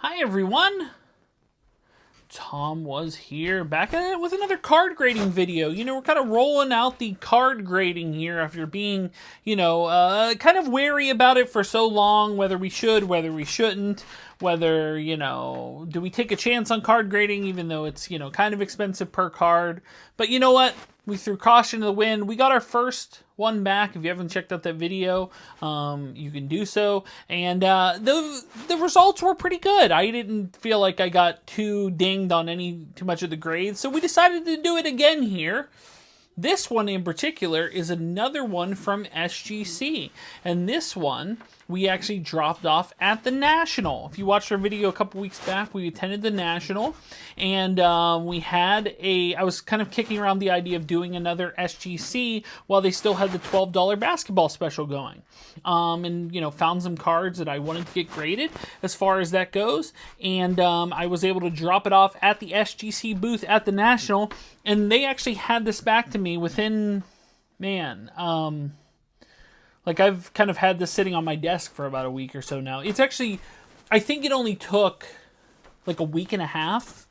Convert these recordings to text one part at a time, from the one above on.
Hi everyone! Tom was here, back at it with another card grading video. We're kind of rolling out the card grading here after being, kind of wary about it for so long, whether we should, whether we shouldn't, whether, do we take a chance on card grading even though it's, kind of expensive per card. But you know what? We threw caution to the wind. We got our first one back. If you haven't checked out that video, you can do so. And the results were pretty good. I didn't feel like I got too dinged on too much of the grades, so we decided to do it again here. This one in particular is another one from SGC, and this one we actually dropped off at the National. If you watched our video a couple weeks back, we attended the National, and I was kind of kicking around the idea of doing another SGC while they still had the $12 basketball special going. And found some cards that I wanted to get graded as far as that goes, and I was able to drop it off at the SGC booth at the National, and they actually had this back to me within, I've kind of had this sitting on my desk for about a week or so now. It's actually, I think it only took like a week and a half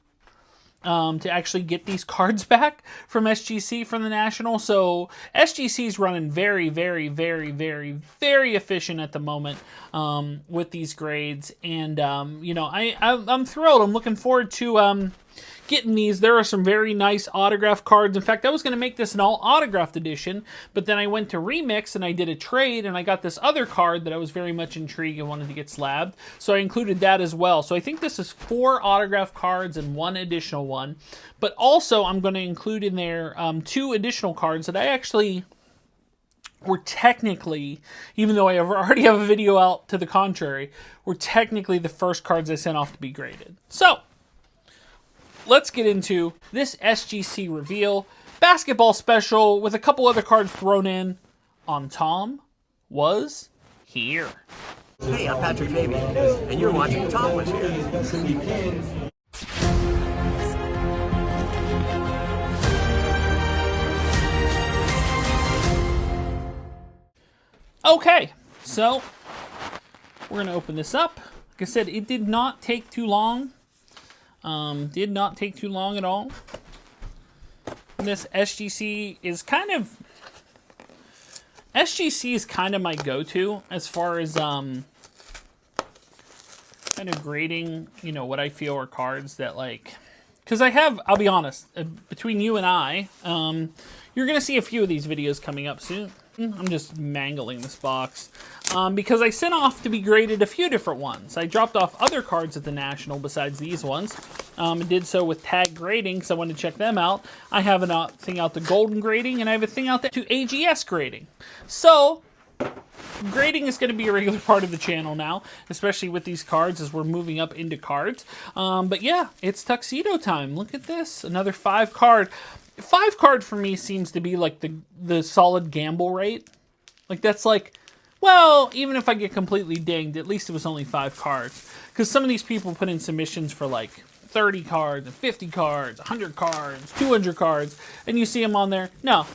to actually get these cards back from SGC from the National. So SGC is running very, very, very, very, very efficient at the moment with these grades. And, I'm thrilled. I'm looking forward to getting these. There are some very nice autograph cards. In fact, I was going to make this an all autographed edition, but then I went to Remix and I did a trade and I got this other card that I was very much intrigued and wanted to get slabbed. So I included that as well. So I think this is 4 autograph cards and 1 additional one. But also I'm going to include in there 2 additional cards that I actually were technically, even though I already have a video out to the contrary, were technically the first cards I sent off to be graded. So let's get into this SGC reveal basketball special with a couple other cards thrown in on Tom Was Here. Hey, I'm Patrick Fabian, and you're watching Tom Was Here. Okay, so we're going to open this up. Like I said, it did not take too long. Did not take too long at all. This SGC is kind of my go-to as far as kind of grading, what I feel are cards that because I'll be honest, between you and I, you're going to see a few of these videos coming up soon. I'm just mangling this box because I sent off to be graded a few different ones. I dropped off other cards at the National besides these ones. And did so with tag grading because I wanted to check them out. I have a thing out to golden grading, and I have a thing out to AGS grading. So grading is going to be a regular part of the channel now, especially with these cards as we're moving up into cards. But yeah, it's tuxedo time. Look at this, another 5 card. 5 card for me seems to be like the solid gamble rate. That's well, even if I get completely dinged, at least it was only 5 cards. Because some of these people put in submissions for 30 cards, and 50 cards, 100 cards, 200 cards, and you see them on there. No,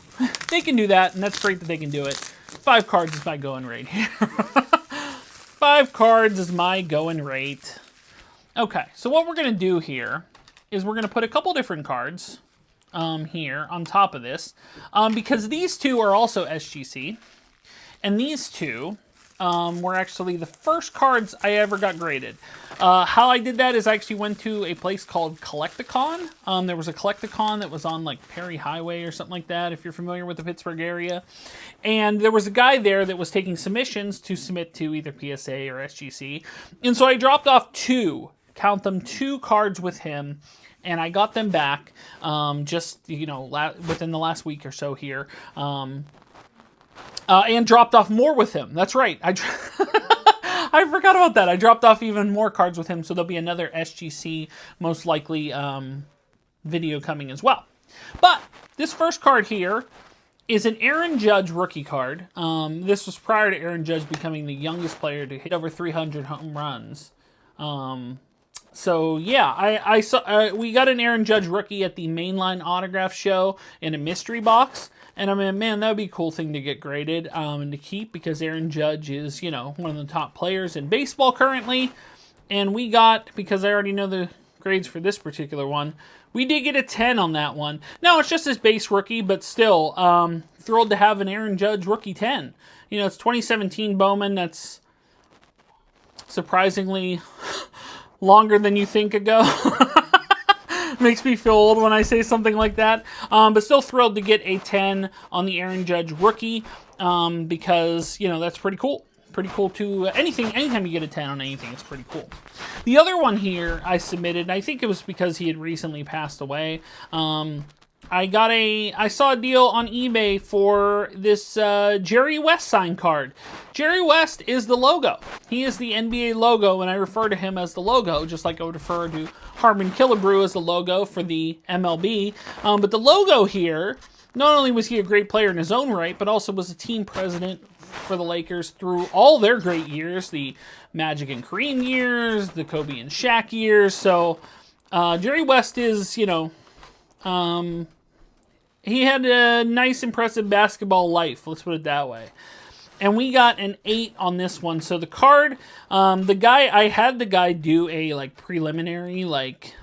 they can do that, and that's great that they can do it. 5 cards is my going rate here. 5 cards is my going rate. Okay, so what we're going to do here is we're going to put a couple different cards here on top of this, because these 2 are also SGC, and these 2 were actually the first cards I ever got graded. How I did that is I actually went to a place called Collecticon. There was a Collecticon that was on Perry Highway or something like that, if you're familiar with the Pittsburgh area. And there was a guy there that was taking submissions to submit to either PSA or SGC. And so I dropped off 2, count them, 2 cards with him. And I got them back just, within the last week or so here. And dropped off more with him. That's right. I forgot about that. I dropped off even more cards with him, so there'll be another SGC, most likely, video coming as well. But this first card here is an Aaron Judge rookie card. This was prior to Aaron Judge becoming the youngest player to hit over 300 home runs. So yeah, I saw we got an Aaron Judge rookie at the Mainline Autograph Show in a mystery box. And I mean, man, that would be a cool thing to get graded and to keep, because Aaron Judge is, one of the top players in baseball currently. And we got, because I already know the grades for this particular one, we did get a 10 on that one. Now, it's just his base rookie, but still, thrilled to have an Aaron Judge rookie 10. You know, it's 2017 Bowman. That's surprisingly longer than you think ago. Makes me feel old when I say something like that. But still thrilled to get a 10 on the Aaron Judge rookie because, you know, that's pretty cool. Pretty cool to anytime you get a 10 on anything, it's pretty cool. The other one here I submitted, and I think it was because he had recently passed away. I saw a deal on eBay for this Jerry West signed card. Jerry West is the logo. He is the NBA logo, and I refer to him as the logo, just like I would refer to Harmon Killebrew as the logo for the MLB. But the logo here, not only was he a great player in his own right, but also was a team president for the Lakers through all their great years, the Magic and Kareem years, the Kobe and Shaq years. So Jerry West is, you know, he had a nice, impressive basketball life. Let's put it that way. And we got an 8 on this one. So the card, I had the guy do a like preliminary, like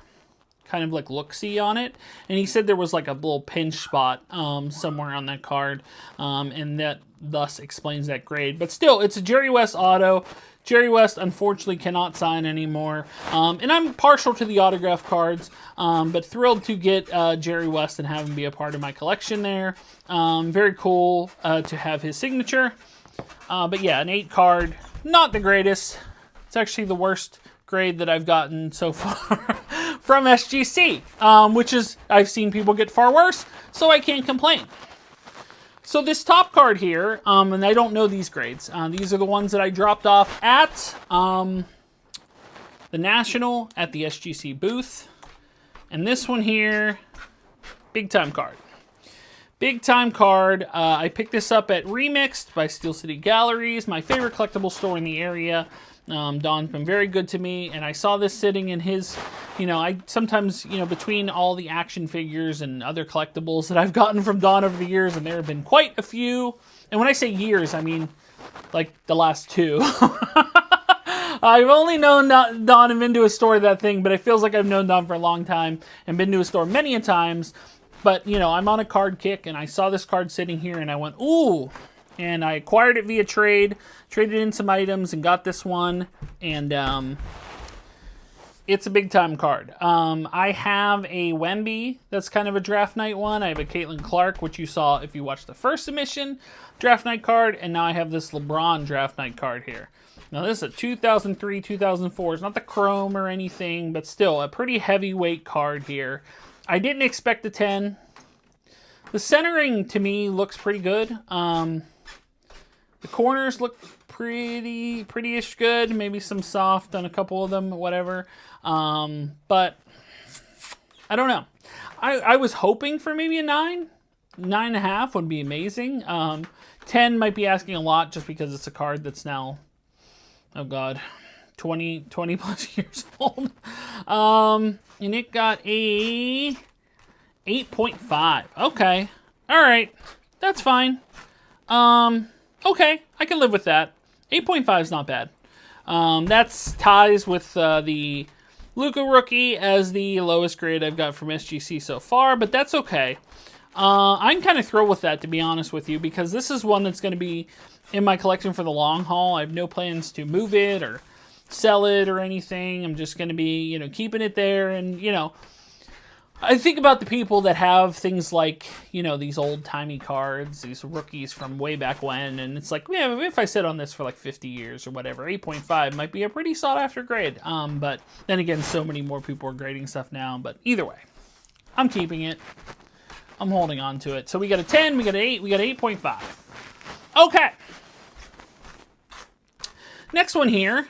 kind of like look-see on it. And he said there was like a little pinch spot somewhere on that card. And that thus explains that grade. But still, it's a Jerry West auto. Jerry West, unfortunately, cannot sign anymore. And I'm partial to the autograph cards, but thrilled to get Jerry West and have him be a part of my collection there. Very cool to have his signature. But yeah, an 8 card, not the greatest. It's actually the worst grade that I've gotten so far from SGC, which is, I've seen people get far worse, so I can't complain. So this top card here, and I don't know these grades. These are the ones that I dropped off at the National at the SGC booth. And this one here, big time card. Big time card. I picked this up at Remixed by Steel City Galleries, my favorite collectible store in the area. Don's been very good to me, and I saw this sitting in his, you know, I sometimes, you know, between all the action figures and other collectibles that I've gotten from Don over the years, and there have been quite a few, and when I say years, I mean, like, the last 2. I've only known Don and been to a store that thing, but it feels like I've known Don for a long time, and been to a store many a times, but, you know, I'm on a card kick, and I saw this card sitting here, and I went, ooh. And I acquired it via trade, traded in some items, and got this one. And it's a big-time card. I have a Wemby that's kind of a draft night one. I have a Caitlin Clark, which you saw if you watched the first submission, draft night card. And now I have this LeBron draft night card here. Now, this is a 2003, 2004. It's not the chrome or anything, but still a pretty heavyweight card here. I didn't expect a 10. The centering, to me, looks pretty good. The corners look pretty-ish good. Maybe some soft on a couple of them, whatever. But I don't know. I was hoping for maybe a 9. 9.5 would be amazing. 10 might be asking a lot just because it's a card that's now, oh God, 20 plus years old. And it got a 8.5. Okay. All right. That's fine. Okay, I can live with that. 8.5 is not bad. That's ties with the Luka rookie as the lowest grade I've got from SGC so far, but that's okay. I'm kind of thrilled with that, to be honest with you, because this is one that's going to be in my collection for the long haul. I have no plans to move it or sell it or anything. I'm just going to be, you know, keeping it there. And, you know, I think about the people that have things like, you know, these old-timey cards, these rookies from way back when, and it's like, yeah, if I sit on this for like 50 years or whatever, 8.5 might be a pretty sought-after grade. But then again, so many more people are grading stuff now. But either way, I'm keeping it. I'm holding on to it. So we got a 10, we got an 8, we got an 8.5. Okay. Next one here.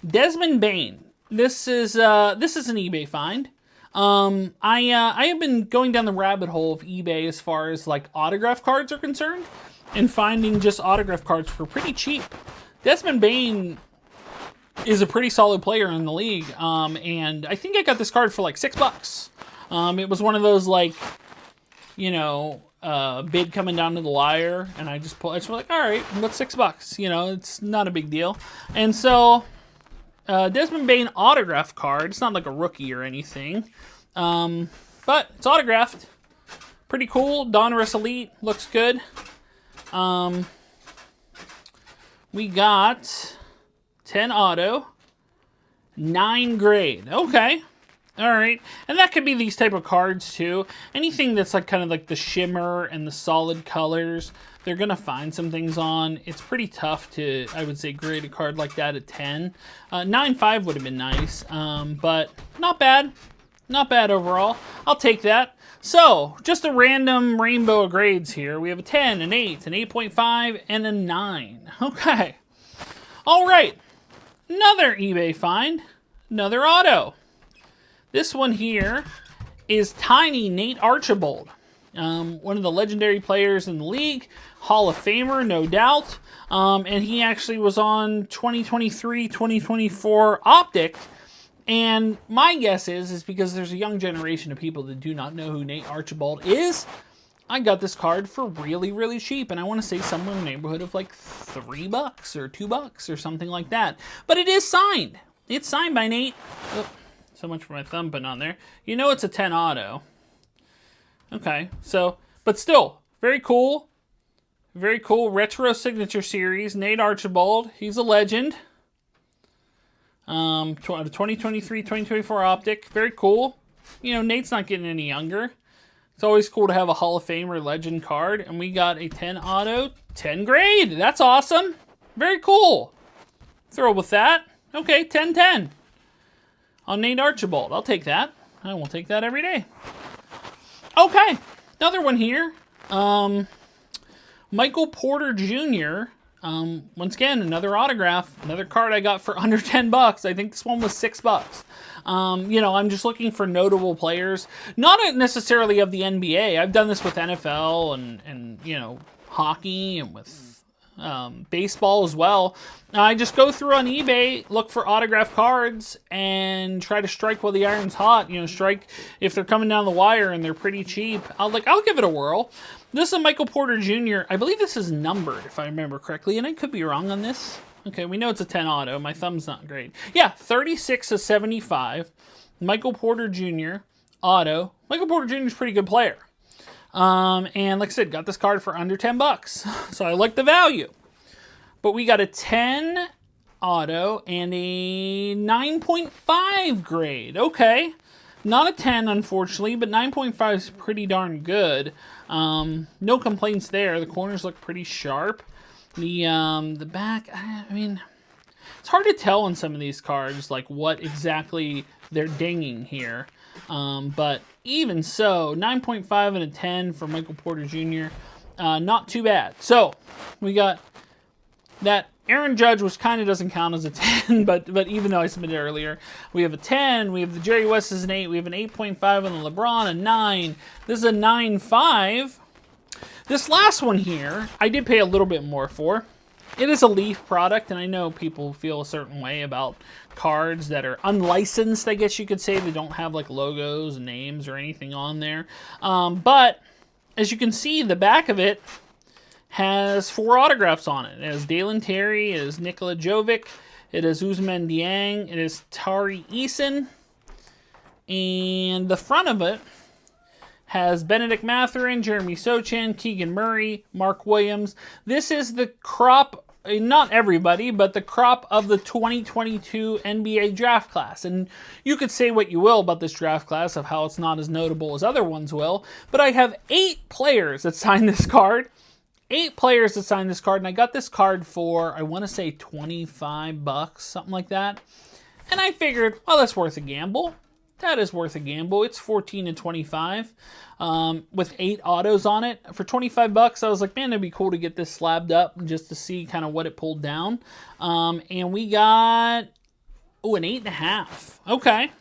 Desmond Bane. This is an eBay find. I have been going down the rabbit hole of eBay as far as like autograph cards are concerned, and finding just autograph cards for pretty cheap. Desmond Bane is a pretty solid player in the league, and I think I got this card for like $6. It was one of those like, you know, bid coming down to the wire, and I just was like, all right, what's $6? You know, it's not a big deal, and so Desmond Bain autograph card. It's not like a rookie or anything. But it's autographed. Pretty cool. Donruss Elite. Looks good. We got 10 auto. 9 grade. Okay. All right. And that could be these type of cards too. Anything that's like kind of like the shimmer and the solid colors, they're going to find some things on. It's pretty tough to, I would say, grade a card like that at 10. 9.5 would have been nice, but not bad. Not bad overall. I'll take that. So, just a random rainbow of grades here. We have a 10, an 8, an 8.5, and a 9. Okay. All right. Another eBay find. Another auto. This one here is Tiny Nate Archibald. One of the legendary players in the league. Hall of Famer, no doubt. And he actually was on 2023-2024 Optic. And my guess is because there's a young generation of people that do not know who Nate Archibald is. I got this card for really, really cheap. And I want to say somewhere in the neighborhood of like $3 or $2 or something like that. But it is signed. It's signed by Nate. Oh, so much for my thumb putting on there. You know it's a 10 auto. Okay, so, but still, very cool. Very cool. Retro Signature Series. Nate Archibald. He's a legend. 2023-2024 Optic. Very cool. You know, Nate's not getting any younger. It's always cool to have a Hall of Famer legend card. And we got a 10 auto, 10 grade. That's awesome. Very cool. Thrilled with that. Okay, 10-10. On Nate Archibald. I'll take that. I will take that every day. Okay, another one here. Michael Porter Jr. Once again, another autograph, another card I got for under $10. I think this one was $6. You know, I'm just looking for notable players, not necessarily of the NBA. I've done this with NFL and you know, hockey and with baseball as well. I just go through on eBay, look for autograph cards, and try to strike while the iron's hot. You know, strike if they're coming down the wire and they're pretty cheap. I'll give it a whirl. This is a Michael Porter Jr. I believe this is numbered, if I remember correctly, and I could be wrong on this. Okay, we know it's a 10 auto. My thumb's not great. Yeah, 36/75. Michael Porter Jr. auto. Michael Porter Jr. is a pretty good player. And like I said, got this card for under $10. So I like the value. But we got a 10 auto and a 9.5 grade. Okay. Not a 10, unfortunately, but 9.5 is pretty darn good. No complaints there. The corners look pretty sharp. The back, I mean, it's hard to tell on some of these cards, like what exactly they're dinging here. But even so, 9.5 and a 10 for Michael Porter Jr. Not too bad. So we got that Aaron Judge, which kind of doesn't count as a 10, but even though I submitted earlier, we have a 10, we have the Jerry West as an 8, we have an 8.5 on the LeBron, a 9. This is a 9.5. This last one here, I did pay a little bit more for. It is a Leaf product, and I know people feel a certain way about cards that are unlicensed, I guess you could say. They don't have like logos, names, or anything on there. But as you can see, the back of it has 4 autographs on it. It has Dalen Terry, it has Nikola Jovic, it has Ousmane Dieng, it is Tari Eason, and the front of it has Benedict Mathurin, Jeremy Sochan, Keegan Murray, Mark Williams. This is the crop, not everybody, but the crop of the 2022 NBA draft class. And you could say what you will about this draft class of how it's not as notable as other ones will, but I have 8 players that signed this card. 8 players that signed this card, and I got this card for, I want to say $25, something like that. And I figured, well, that's worth a gamble. That is worth a gamble. It's 14 and 25 with 8 autos on it. For $25, I was like, man, it'd be cool to get this slabbed up just to see kind of what it pulled down. And we got, an 8.5. Okay.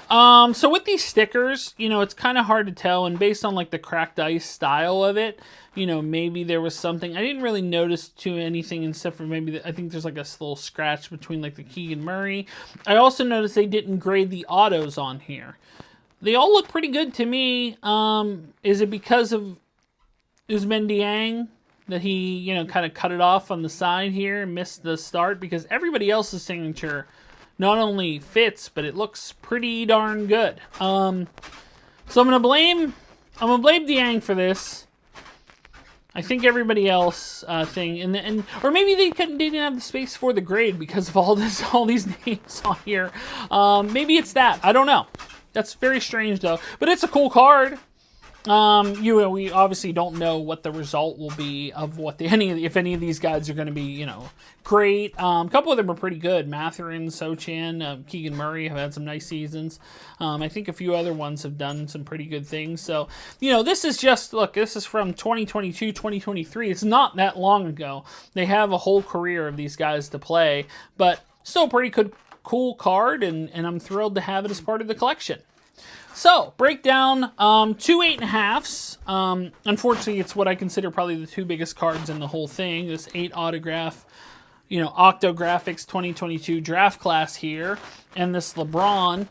So with these stickers, you know, it's kind of hard to tell, and based on like the cracked ice style of it, you know, maybe there was something. I didn't really notice to anything except for maybe, I think there's like a little scratch between like the Keegan Murray. I also noticed they didn't grade the autos on here. They all look pretty good to me. Is it because of Ousmane Dieng that he, you know, kind of cut it off on the side here and missed the start? Because everybody else's signature, not only fits, but it looks pretty darn good. So I'm gonna blame Dieng for this. I think everybody else thing, or maybe they didn't have the space for the grade because of all these names on here. Maybe it's that. I don't know. That's very strange though. But it's a cool card. We obviously don't know what the result will be of if any of these guys are going to be, great. A couple of them are pretty good. Mathurin, Sochan, Keegan Murray have had some nice seasons. I think a few other ones have done some pretty good things. So, this is this is from 2022, 2023. It's not that long ago. They have a whole career of these guys to play, but still pretty cool card, and I'm thrilled to have it as part of the collection. So, breakdown, 2 8.5s. Unfortunately, it's what I consider probably the 2 biggest cards in the whole thing. This 8 autograph, Octographics 2022 draft class here. And this LeBron,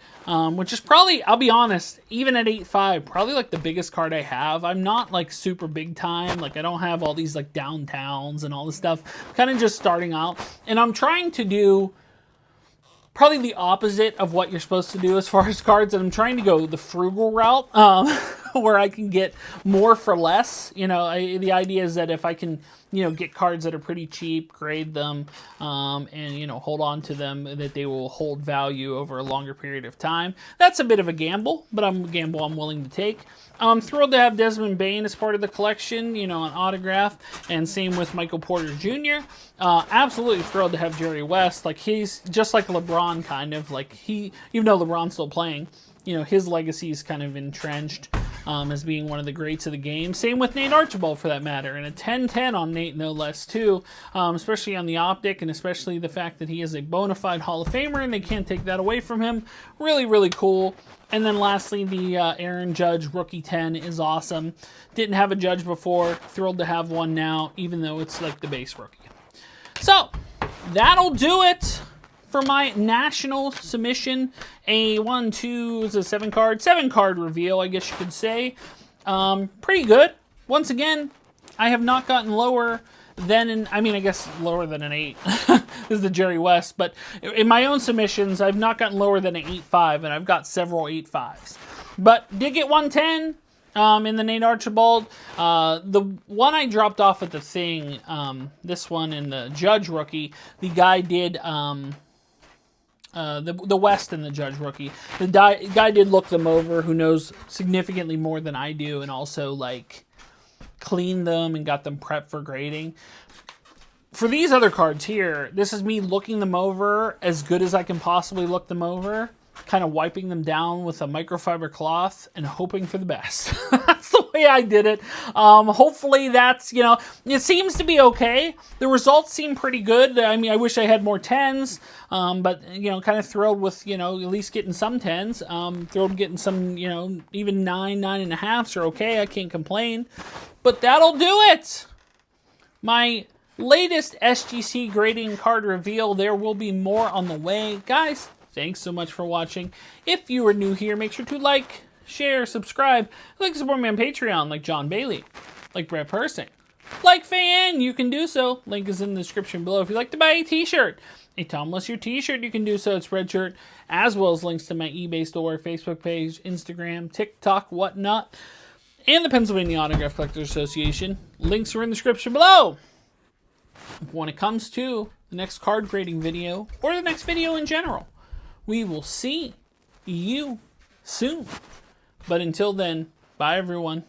which is probably, I'll be honest, even at 8.5, probably like the biggest card I have. I'm not like super big time. Like I don't have all these like downtowns and all this stuff. Kind of just starting out. And I'm trying to do probably the opposite of what you're supposed to do as far as cards, and I'm trying to go the frugal route, where I can get more for less. The idea is that if I can, get cards that are pretty cheap, grade them, and, hold on to them, that they will hold value over a longer period of time. That's a bit of a gamble, but I'm willing to take. I'm thrilled to have Desmond Bane as part of the collection, an autograph, and same with Michael Porter Jr. Absolutely thrilled to have Jerry West. Like, he's just like LeBron, kind of. Like, even though LeBron's still playing, his legacy is kind of entrenched as being one of the greats of the game. Same with Nate Archibald, for that matter. And a 10-10 on Nate, no less, too. Especially on the optic, and especially the fact that he is a bona fide Hall of Famer, and they can't take that away from him. Really, really cool. And then lastly, the Aaron Judge Rookie 10 is awesome. Didn't have a Judge before. Thrilled to have one now, even though it's like the base rookie. So, that'll do it for my national submission. A 7 card reveal, I guess you could say. Pretty good. Once again, I have not gotten lower than I guess lower than an 8. This is the Jerry West, but in my own submissions, I've not gotten lower than an 8.5, and I've got several 8.5s. But did get 110 in the Nate Archibald. The one I dropped off at the thing, this one in the Judge rookie, the guy did the West and the Judge rookie. The guy did look them over, who knows significantly more than I do, and also like cleaned them and got them prepped for grading. For these other cards here, this is me looking them over as good as I can possibly look them over, kind of wiping them down with a microfiber cloth and hoping for the best. That's the way I did it. Hopefully that's, it seems to be okay. The results seem pretty good. I mean, I wish I had more 10s, but, kind of thrilled with, at least getting some 10s. Thrilled getting some, even 9.5s are okay. I can't complain. But that'll do it. My latest SGC grading card reveal. There will be more on the way. Guys, thanks so much for watching. If you are new here, make sure to like, share, subscribe. Like support me on Patreon, like John Bailey, like Brett Persing, like Fan. You can do so. Link is in the description below. If you'd like to buy a t-shirt, a Tom Lister t-shirt, you can do so. It's Spreadshirt, as well as links to my eBay store, Facebook page, Instagram, TikTok, whatnot, and the Pennsylvania Autograph Collectors Association. Links are in the description below. When it comes to the next card grading video, or the next video in general, we will see you soon. But until then, bye everyone.